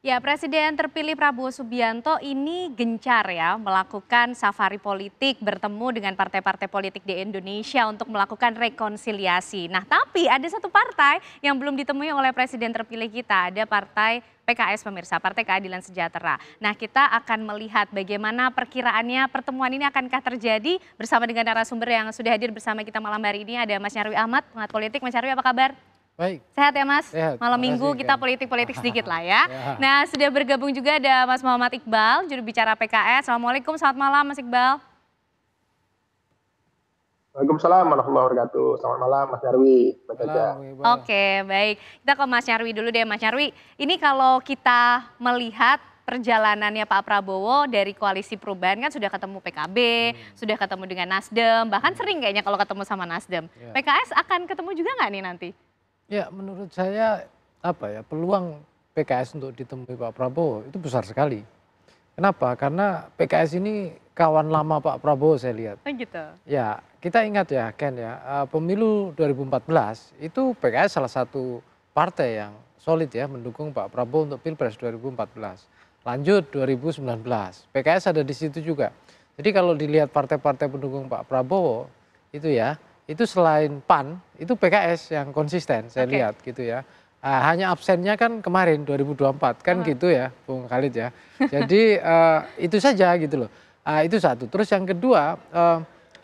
Ya, Presiden terpilih Prabowo Subianto ini gencar ya melakukan safari politik, bertemu dengan partai-partai politik di Indonesia untuk melakukan rekonsiliasi. Nah, tapi ada satu partai yang belum ditemui oleh Presiden terpilih kita, ada partai PKS pemirsa, Partai Keadilan Sejahtera. Nah, kita akan melihat bagaimana perkiraannya pertemuan ini akankah terjadi bersama dengan narasumber yang sudah hadir bersama kita malam hari ini, ada Mas Nyarwi Ahmad, pengamat politik. Mas Nyarwi, apa kabar? Baik, Sehat ya Mas? sehat. Malam Terima minggu kasih, kita Ken. politik-politik sedikit lah ya. Ya, Nah, sudah bergabung juga ada Mas Muhammad Iqbal, juru bicara PKS. Assalamualaikum, selamat malam Mas Iqbal. Waalaikumsalam warahmatullahi wabarakatuh. Selamat malam Mas Nyarwi, Mbak Caca. malam, Bung Iqbal. Oke, baik. Kita ke Mas Nyarwi dulu deh Mas Nyarwi. Ini kalau kita melihat perjalanannya Pak Prabowo dari koalisi perubahan kan sudah ketemu PKB, sudah ketemu dengan Nasdem, bahkan sering kayaknya kalau ketemu sama Nasdem. Ya. PKS akan ketemu juga nggak nih nanti? Ya, menurut saya peluang PKS untuk ditemui Pak Prabowo itu besar sekali. Kenapa? Karena PKS ini kawan lama Pak Prabowo saya lihat. Oh gitu. Ya, kita ingat ya Ken ya, pemilu 2014 itu PKS salah satu partai yang solid ya mendukung Pak Prabowo untuk Pilpres 2014. Lanjut 2019, PKS ada di situ juga. Jadi kalau dilihat partai-partai pendukung Pak Prabowo itu ya, itu selain PAN, itu PKS yang konsisten saya Oke. lihat gitu ya. Hanya absennya kan kemarin 2024 kan gitu ya, Bung Khalid ya. Jadi itu saja gitu loh. Itu satu. Terus yang kedua,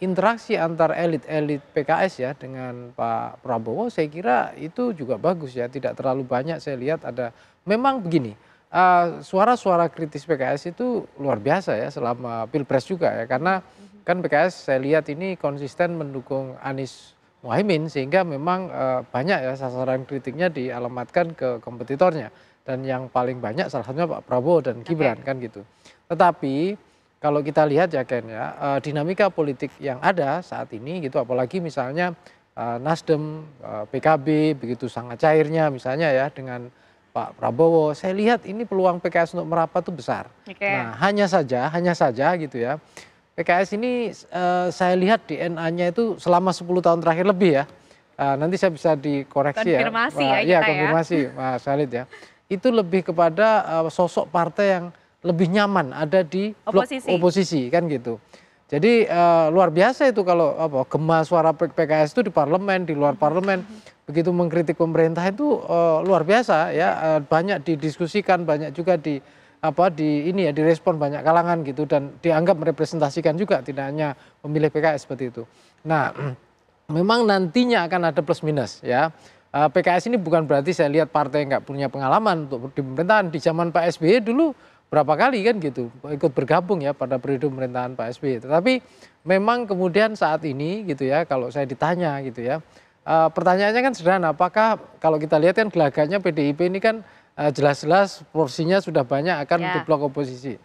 interaksi antar elit-elit PKS ya dengan Pak Prabowo saya kira itu juga bagus ya. Tidak terlalu banyak saya lihat ada. Memang begini, suara-suara kritis PKS itu luar biasa ya selama Pilpres juga ya. Karena kan PKS saya lihat ini konsisten mendukung Anies Muhaimin sehingga memang banyak ya sasaran kritiknya dialamatkan ke kompetitornya. Dan yang paling banyak salah satunya Pak Prabowo dan Gibran kan gitu. Tetapi kalau kita lihat ya Ken ya, dinamika politik yang ada saat ini gitu apalagi misalnya Nasdem, PKB begitu sangat cairnya misalnya ya dengan Pak Prabowo, saya lihat ini peluang PKS untuk merapat itu besar. Oke. Nah hanya saja gitu ya, PKS ini saya lihat DNA-nya itu selama 10 tahun terakhir lebih ya. Nanti saya bisa dikoreksi ya. Konfirmasi Wah, ya iya kita ya. konfirmasi Mas Khalid ya. Itu lebih kepada sosok partai yang lebih nyaman ada di blok oposisi kan gitu. Jadi luar biasa itu kalau gema suara PKS itu di parlemen, di luar parlemen begitu mengkritik pemerintah itu luar biasa ya, banyak didiskusikan, banyak juga direspon banyak kalangan gitu dan dianggap merepresentasikan juga tidak hanya pemilih PKS seperti itu. Nah, memang nantinya akan ada plus minus ya. PKS ini bukan berarti saya lihat partai nggak punya pengalaman untuk di pemerintahan. Di zaman Pak SBY dulu berapa kali kan gitu ikut bergabung ya pada periode pemerintahan Pak SBY. Tetapi memang kemudian saat ini gitu ya kalau saya ditanya gitu ya, pertanyaannya kan sederhana, apakah kalau kita lihat kan gelagatnya PDIP ini kan jelas-jelas porsinya sudah banyak akan di blok oposisi.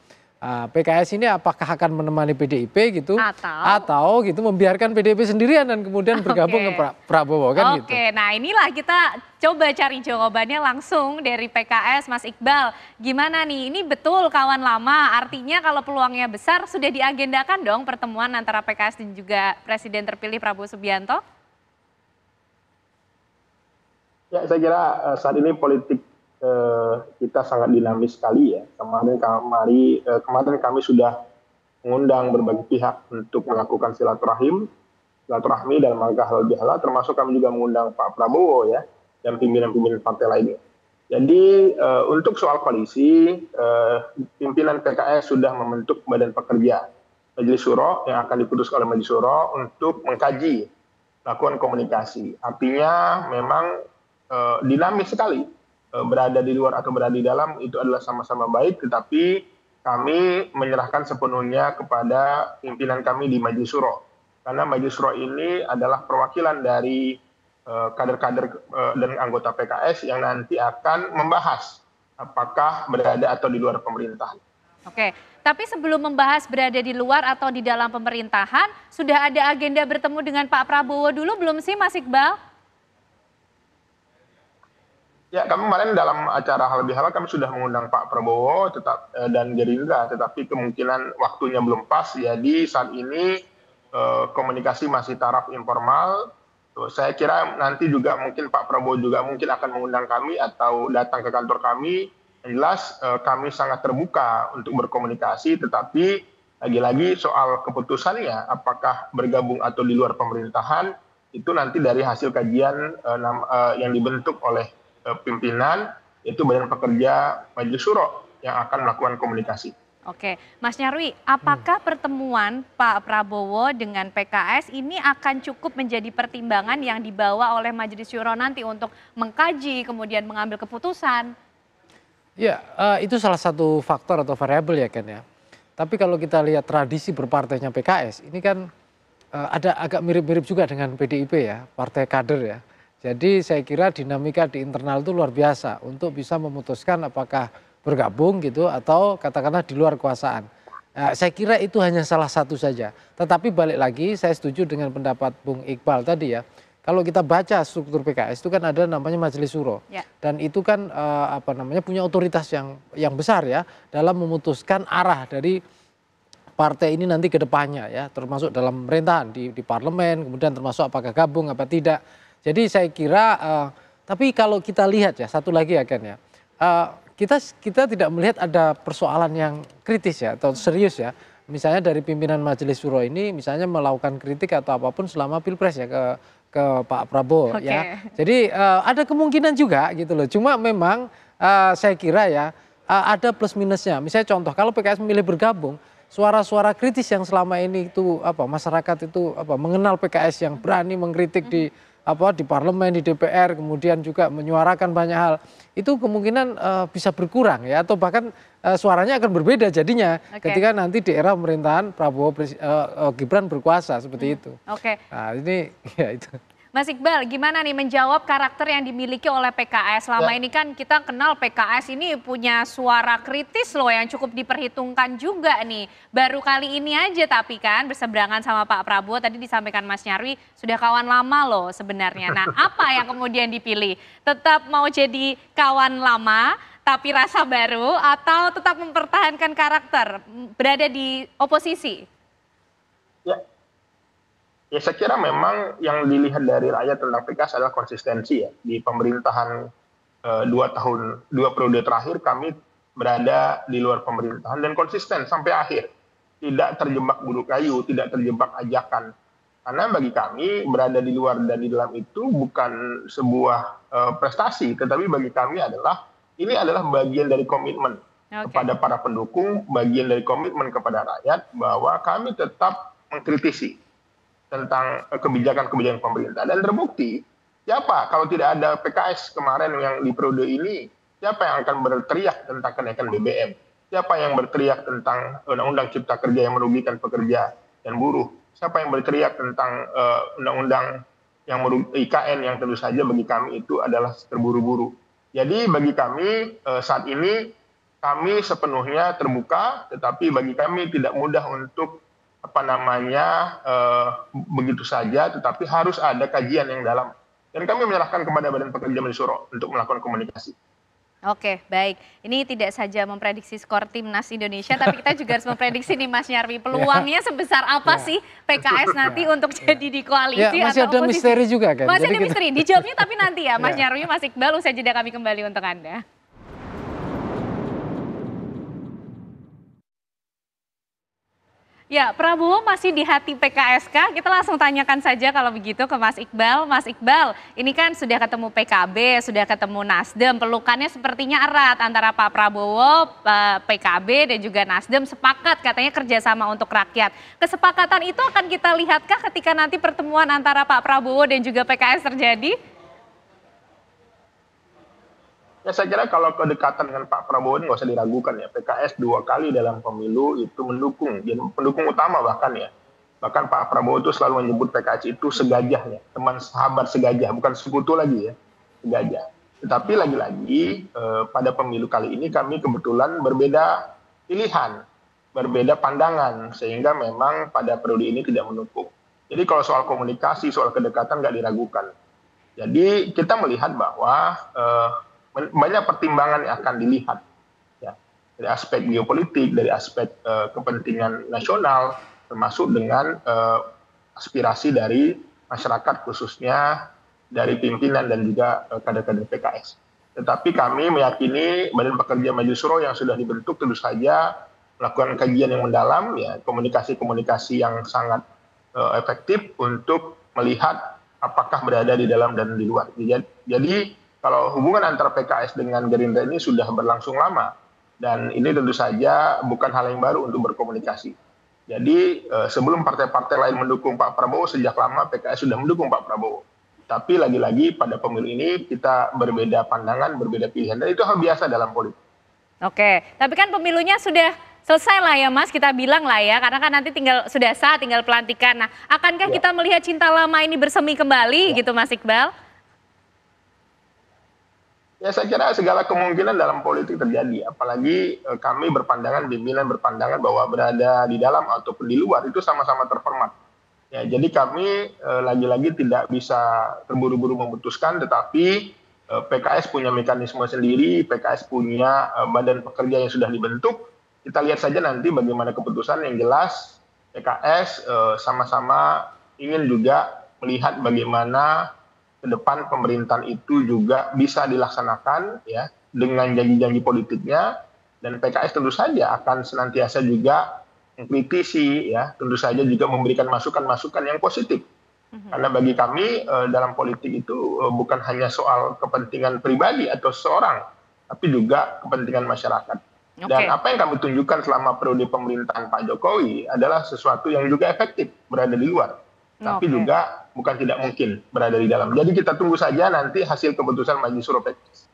PKS ini apakah akan menemani PDIP gitu atau gitu membiarkan PDIP sendirian dan kemudian bergabung ke Prabowo kan gitu. Oke, nah inilah kita coba cari jawabannya langsung dari PKS Mas Iqbal. Gimana nih, ini betul kawan lama, artinya kalau peluangnya besar sudah diagendakan dong pertemuan antara PKS dan juga Presiden terpilih Prabowo Subianto? Ya, saya kira saat ini politik kita sangat dinamis sekali ya. Kemarin kami sudah mengundang berbagai pihak untuk melakukan silaturahmi dalam rangka halal bihalal, termasuk kami juga mengundang Pak Prabowo ya dan pimpinan-pimpinan partai lainnya. Jadi untuk soal koalisi, pimpinan PKS sudah membentuk badan pekerja Majelis Syuro yang akan diputuskan oleh Majelis Syuro untuk mengkaji, melakukan komunikasi. Artinya memang dinamis sekali. Berada di luar atau berada di dalam itu adalah sama-sama baik, tetapi kami menyerahkan sepenuhnya kepada pimpinan kami di Majelis Syuro. Karena Majelis Syuro ini adalah perwakilan dari kader-kader dan anggota PKS yang nanti akan membahas apakah berada atau di luar pemerintahan. Oke, tapi sebelum membahas berada di luar atau di dalam pemerintahan, sudah ada agenda bertemu dengan Pak Prabowo dulu belum sih Mas Iqbal? Ya, kami kemarin dalam acara halal bihalal kami sudah mengundang Pak Prabowo dan Gerindra, tetapi kemungkinan waktunya belum pas. Jadi saat ini komunikasi masih taraf informal. Saya kira nanti juga mungkin Pak Prabowo juga mungkin akan mengundang kami atau datang ke kantor kami. Yang jelas kami sangat terbuka untuk berkomunikasi, tetapi lagi-lagi soal keputusannya apakah bergabung atau di luar pemerintahan itu nanti dari hasil kajian yang dibentuk oleh pimpinan, yaitu Badan Pekerja Majelis Syuro yang akan melakukan komunikasi. Oke, Mas Nyarwi, apakah pertemuan Pak Prabowo dengan PKS ini akan cukup menjadi pertimbangan yang dibawa oleh Majelis Syuro nanti untuk mengkaji kemudian mengambil keputusan? Ya, itu salah satu faktor atau variabel ya Ken ya. Tapi kalau kita lihat tradisi berpartainya PKS, ini kan ada agak mirip-mirip juga dengan PDIP ya, partai kader ya. Jadi saya kira dinamika di internal itu luar biasa untuk bisa memutuskan apakah bergabung gitu atau katakanlah di luar kekuasaan. Saya kira itu hanya salah satu saja. Tetapi balik lagi saya setuju dengan pendapat Bung Iqbal tadi ya. Kalau kita baca struktur PKS itu kan ada namanya Majelis Syuro. Ya. Dan itu kan punya otoritas yang besar ya dalam memutuskan arah dari partai ini nanti ke depannya ya, termasuk dalam pemerintahan di parlemen, kemudian termasuk apakah gabung apa tidak. Jadi saya kira tapi kalau kita lihat ya satu lagi ya Ken ya. Kita tidak melihat ada persoalan yang kritis ya atau serius ya. Misalnya dari pimpinan Majelis Syuro ini misalnya melakukan kritik atau apapun selama Pilpres ya ke Pak Prabowo ya. Jadi ada kemungkinan juga gitu loh. Cuma memang saya kira ya ada plus minusnya. Misalnya contoh kalau PKS memilih bergabung, suara-suara kritis yang selama ini itu masyarakat itu mengenal PKS yang berani mengkritik di parlemen, di DPR, kemudian juga menyuarakan banyak hal, itu kemungkinan bisa berkurang ya, atau bahkan suaranya akan berbeda jadinya ketika nanti di era pemerintahan Prabowo Gibran berkuasa seperti itu. Nah ini ya itu. Mas Iqbal, gimana nih menjawab karakter yang dimiliki oleh PKS? Selama ini kan kita kenal PKS ini punya suara kritis loh yang cukup diperhitungkan juga nih. Baru kali ini aja tapi kan berseberangan sama Pak Prabowo, tadi disampaikan Mas Nyarwi sudah kawan lama loh sebenarnya. Nah apa yang kemudian dipilih? Tetap mau jadi kawan lama tapi rasa baru atau tetap mempertahankan karakter berada di oposisi? Ya saya kira memang yang dilihat dari rakyat tentang PKS adalah konsistensi ya. Di pemerintahan 2 periode terakhir kami berada di luar pemerintahan dan konsisten sampai akhir. Tidak terjebak bulu kayu, tidak terjebak ajakan. Karena bagi kami berada di luar dan di dalam itu bukan sebuah prestasi, tetapi bagi kami ini adalah bagian dari komitmen kepada para pendukung, bagian dari komitmen kepada rakyat bahwa kami tetap mengkritisi tentang kebijakan-kebijakan pemerintah. Dan terbukti, siapa kalau tidak ada PKS kemarin yang di periode ini, siapa yang akan berteriak tentang kenaikan BBM? Siapa yang berteriak tentang Undang-Undang Cipta Kerja yang merugikan pekerja dan buruh? Siapa yang berteriak tentang Undang-Undang yang IKN yang tentu saja bagi kami itu adalah terburu-buru. Jadi bagi kami saat ini kami sepenuhnya terbuka, tetapi bagi kami tidak mudah untuk begitu saja, tetapi harus ada kajian yang dalam. Dan kami menyerahkan kepada Badan Pekerja Majelis Syuro untuk melakukan komunikasi. Oke, baik. Ini tidak saja memprediksi skor timnas Indonesia, tapi kita juga harus memprediksi nih Mas Nyarwi, peluangnya sebesar apa sih PKS nanti untuk jadi di koalisi masih atau ada oposisi? misteri juga kan? Masih ada misteri, dijawabnya tapi nanti ya Mas Nyarwi, Mas Iqbal, usai jeda kami kembali untuk Anda. Ya, Prabowo masih di hati PKSK. Kita langsung tanyakan saja kalau begitu ke Mas Iqbal. Mas Iqbal, ini kan sudah ketemu PKB, sudah ketemu Nasdem. Pelukannya sepertinya erat antara Pak Prabowo, PKB dan juga Nasdem sepakat katanya kerjasama untuk rakyat. Kesepakatan itu akan kita lihatkah ketika nanti pertemuan antara Pak Prabowo dan juga PKS terjadi? Ya saya kira kalau kedekatan dengan Pak Prabowo ini nggak usah diragukan ya. PKS 2 kali dalam pemilu itu mendukung, jadi pendukung utama bahkan ya. Bahkan Pak Prabowo itu selalu menyebut PKS itu segajahnya, teman sahabat segajah, bukan sekutu lagi ya, segajah. Tetapi lagi-lagi pada pemilu kali ini kami kebetulan berbeda pilihan, berbeda pandangan, sehingga memang pada periode ini tidak mendukung. Jadi kalau soal komunikasi, soal kedekatan nggak diragukan. Jadi kita melihat bahwa banyak pertimbangan yang akan dilihat ya, dari aspek geopolitik, dari aspek kepentingan nasional, termasuk dengan aspirasi dari masyarakat khususnya dari pimpinan dan juga kader-kader PKS. Tetapi kami meyakini Badan Pekerja Majelis Syuro yang sudah dibentuk tentu saja melakukan kajian yang mendalam, ya, komunikasi-komunikasi yang sangat efektif untuk melihat apakah berada di dalam dan di luar. Jadi kalau hubungan antara PKS dengan Gerindra ini sudah berlangsung lama, dan ini tentu saja bukan hal yang baru untuk berkomunikasi. Jadi sebelum partai-partai lain mendukung Pak Prabowo, sejak lama PKS sudah mendukung Pak Prabowo. Tapi lagi-lagi pada pemilu ini kita berbeda pandangan, berbeda pilihan, dan itu hal biasa dalam politik. Oke, tapi kan pemilunya sudah selesai lah ya Mas, kita bilang lah ya, karena kan nanti sudah sah, tinggal pelantikan. Nah, akankah kita melihat cinta lama ini bersemi kembali gitu Mas Iqbal? Ya, saya kira segala kemungkinan dalam politik terjadi, apalagi kami berpandangan, pimpinan berpandangan bahwa berada di dalam ataupun di luar itu sama-sama terhormat. Ya, jadi kami lagi-lagi tidak bisa terburu-buru memutuskan, tetapi PKS punya mekanisme sendiri, PKS punya badan pekerja yang sudah dibentuk. Kita lihat saja nanti bagaimana keputusan. Yang jelas PKS sama-sama ingin juga melihat bagaimana ke depan pemerintahan itu juga bisa dilaksanakan, ya, dengan janji-janji politiknya, dan PKS tentu saja akan senantiasa juga mengkritisi, ya, tentu saja juga memberikan masukan-masukan yang positif. Karena bagi kami dalam politik itu bukan hanya soal kepentingan pribadi atau seseorang, tapi juga kepentingan masyarakat. Dan apa yang kami tunjukkan selama periode pemerintahan Pak Jokowi adalah sesuatu yang juga efektif berada di luar, tapi juga bukan tidak mungkin berada di dalam. Jadi kita tunggu saja nanti hasil keputusan Majelis Syuro PKS.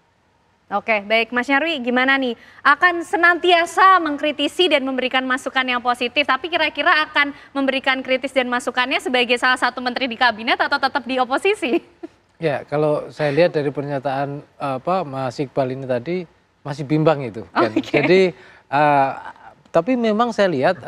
Oke, baik Mas Nyarwi, gimana nih? Akan senantiasa mengkritisi dan memberikan masukan yang positif, tapi kira-kira akan memberikan kritis dan masukannya sebagai salah satu menteri di kabinet atau tetap di oposisi? Ya, kalau saya lihat dari pernyataan Mas Iqbal ini tadi masih bimbang itu. Kan? Jadi, tapi memang saya lihat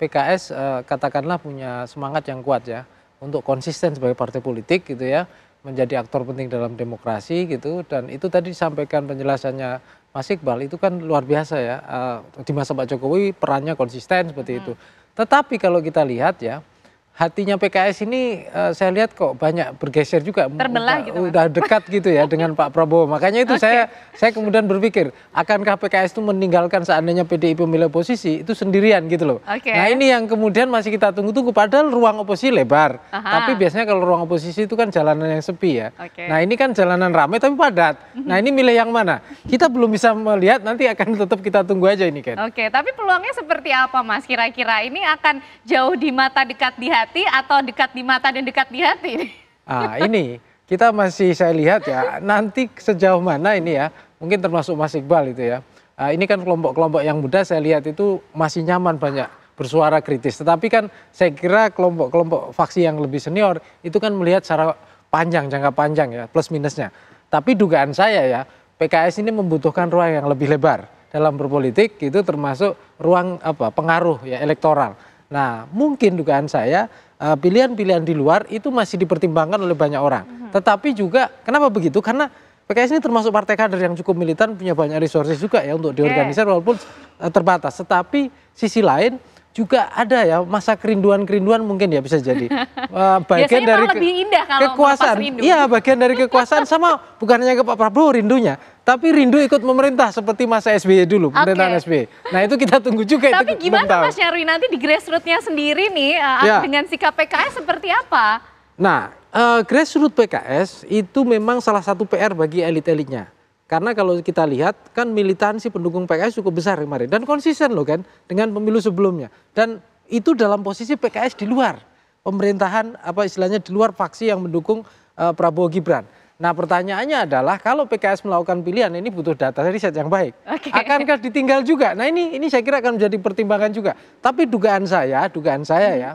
PKS katakanlah punya semangat yang kuat ya untuk konsisten sebagai partai politik gitu ya, menjadi aktor penting dalam demokrasi gitu, dan itu tadi disampaikan penjelasannya Mas Iqbal itu kan luar biasa ya, di masa Pak Jokowi perannya konsisten seperti itu. Tetapi kalau kita lihat ya, hatinya PKS ini saya lihat kok banyak bergeser juga, terbelah gitu, udah dekat gitu ya dengan Pak Prabowo. Makanya itu saya kemudian berpikir, akankah PKS itu meninggalkan seandainya PDIP memilih oposisi itu sendirian gitu loh. Nah ini yang kemudian masih kita tunggu-tunggu, padahal ruang oposisi lebar. Tapi biasanya kalau ruang oposisi itu kan jalanan yang sepi ya. Nah ini kan jalanan ramai tapi padat. Nah ini milih yang mana? Kita belum bisa melihat, nanti akan tetap kita tunggu aja ini kan. Tapi peluangnya seperti apa Mas kira-kira? Ini akan jauh di mata, dekat di hati, atau dekat di mata dan dekat di hati? Ini kita masih, saya lihat ya, nanti sejauh mana ini ya, mungkin termasuk Mas Iqbal itu ya. Ini kan kelompok-kelompok yang muda saya lihat itu masih nyaman banyak bersuara kritis. Tetapi kan saya kira kelompok-kelompok faksi yang lebih senior itu kan melihat secara panjang, jangka panjang ya, plus minusnya. Tapi dugaan saya ya, PKS ini membutuhkan ruang yang lebih lebar dalam berpolitik, itu termasuk ruang pengaruh ya, elektoral. Nah mungkin dugaan saya pilihan-pilihan di luar itu masih dipertimbangkan oleh banyak orang. Tetapi juga kenapa begitu? Karena PKS ini termasuk partai kader yang cukup militan, punya banyak resources juga ya untuk diorganisir walaupun terbatas. Tetapi sisi lain juga ada ya masa kerinduan mungkin ya, bisa jadi bagian dari lebih indah kalau kekuasaan. Iya, bagian dari kekuasaan, sama bukan hanya ke Pak Prabowo rindunya, tapi rindu ikut memerintah seperti masa SBY dulu, pemerintahan SBY. Nah itu kita tunggu juga. Tapi itu gimana Mas Nyarwi nanti di grassroots-nya sendiri nih dengan sikap PKS seperti apa? Nah grassroots PKS itu memang salah satu PR bagi elit-elitnya. Karena kalau kita lihat kan militansi pendukung PKS cukup besar kemarin dan konsisten loh kan dengan pemilu sebelumnya, dan itu dalam posisi PKS di luar pemerintahan, istilahnya di luar faksi yang mendukung Prabowo Gibran. Nah pertanyaannya adalah kalau PKS melakukan pilihan ini butuh data riset yang baik. Akankah ditinggal juga? Nah ini saya kira akan menjadi pertimbangan juga. Tapi dugaan saya ya,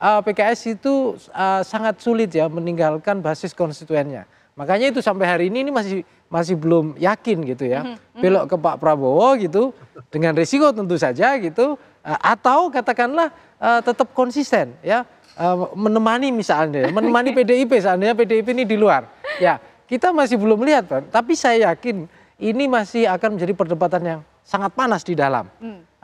PKS itu sangat sulit ya meninggalkan basis konstituennya. Makanya itu sampai hari ini masih belum yakin gitu ya, belok ke Pak Prabowo gitu, dengan risiko tentu saja gitu, atau katakanlah tetap konsisten ya, menemani misalnya, menemani PDIP seandainya PDIP ini di luar. Ya kita masih belum lihat, tapi saya yakin ini masih akan menjadi perdebatan yang sangat panas di dalam.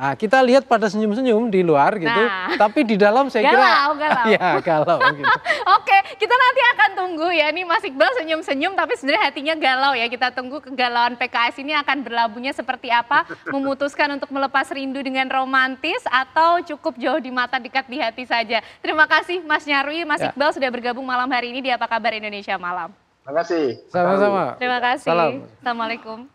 Nah, kita lihat pada senyum-senyum di luar gitu, tapi di dalam saya kira galau. Ya galau gitu. Oke, kita nanti akan tunggu ya. Ini Mas Iqbal senyum-senyum tapi sebenarnya hatinya galau ya. Kita tunggu kegalauan PKS ini akan berlabuhnya seperti apa, memutuskan untuk melepas rindu dengan romantis atau cukup jauh di mata dekat di hati saja. Terima kasih Mas Nyarwi, Mas Iqbal sudah bergabung malam hari ini di Apa Kabar Indonesia Malam. Terima kasih. Sama-sama. Terima kasih. Salam. Assalamualaikum.